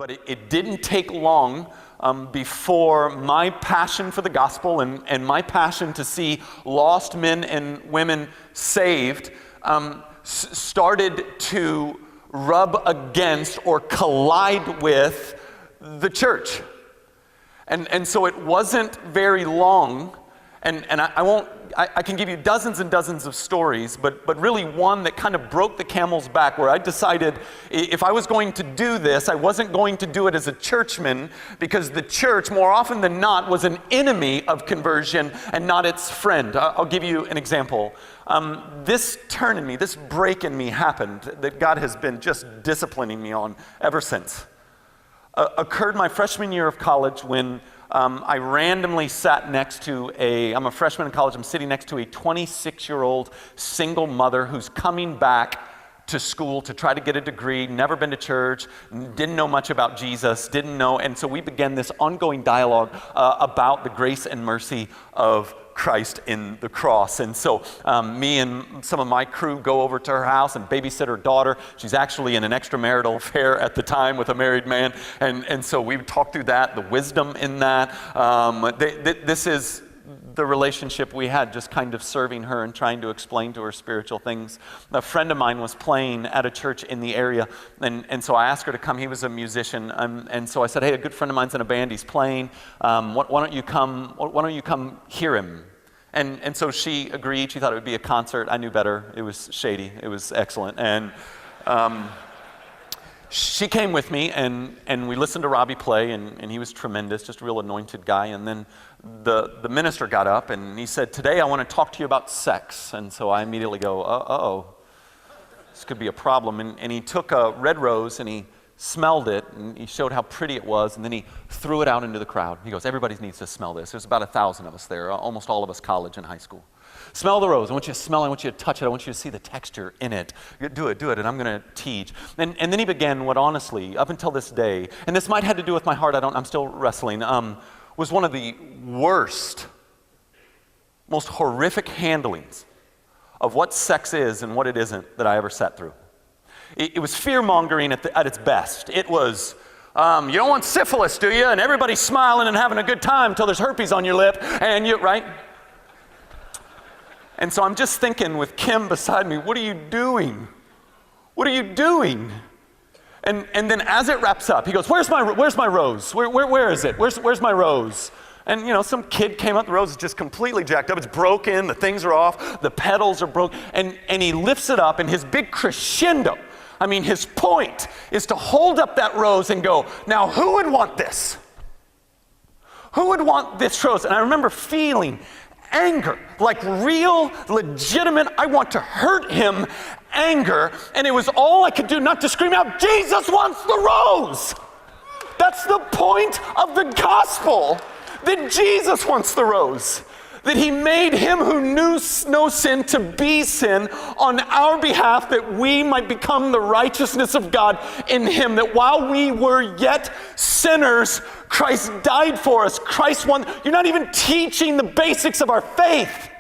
But it didn't take long before my passion for the gospel and my passion to see lost men and women saved started to rub against or collide with the church. And so it wasn't very long, and I can give you dozens and dozens of stories, but really one that kind of broke the camel's back, where I decided if I was going to do this, I wasn't going to do it as a churchman, because the church, more often than not, was an enemy of conversion and not its friend. I'll give you an example. This turn in me, this break in me happened that God has been just disciplining me on ever since. Occurred my freshman year of college when I randomly sat next to I'm a freshman in college, I'm sitting next to a 26-year-old single mother who's coming back to school to try to get a degree, never been to church, didn't know much about Jesus, and so we began this ongoing dialogue about the grace and mercy of Christ in the cross. And so me and some of my crew go over to her house and babysit her daughter. She's actually in an extramarital affair at the time with a married man. And so we talk through that, the wisdom in that. This is the relationship we had, just kind of serving her and trying to explain to her spiritual things. A friend of mine was playing at a church in the area, and so I asked her to come. He was a musician, and so I said, hey, a good friend of mine's in a band, he's playing. Why don't you come hear him? And so she agreed. She thought it would be a concert. I knew better. It was shady. It was excellent. And she came with me, and we listened to Robbie play, and he was tremendous, just a real anointed guy. And then the minister got up, and he said, today I want to talk to you about sex. And so I immediately go, uh-oh, this could be a problem. And he took a red rose, and he smelled it, and he showed how pretty it was, and then he threw it out into the crowd. He goes, everybody needs to smell this. There's about 1,000 of us there, almost all of us college and high school. Smell the rose. I want you to smell it. I want you to touch it. I want you to see the texture in it. Do it, and I'm going to teach. And then he began what honestly, up until this day, and this might have to do with my heart, I'm still wrestling, was one of the worst, most horrific handlings of what sex is and what it isn't that I ever sat through. It was fear-mongering at its best. It was, you don't want syphilis, do you? And everybody's smiling and having a good time until there's herpes on your lip, and right? And so I'm just thinking with Kim beside me, what are you doing? What are you doing? And then as it wraps up, he goes, where's my rose? Where is it? Where's my rose? And some kid came up, the rose is just completely jacked up. It's broken, the things are off, the petals are broken. And he lifts it up, and his big crescendo, his point is to hold up that rose and go, now who would want this? Who would want this rose? And I remember feeling anger, like real, legitimate, I want to hurt him anger. And it was all I could do not to scream out, Jesus wants the rose. That's the point of the gospel, that Jesus wants the rose. That he made him who knew no sin to be sin on our behalf, that we might become the righteousness of God in him. That while we were yet sinners, Christ died for us. Christ won. You're not even teaching the basics of our faith.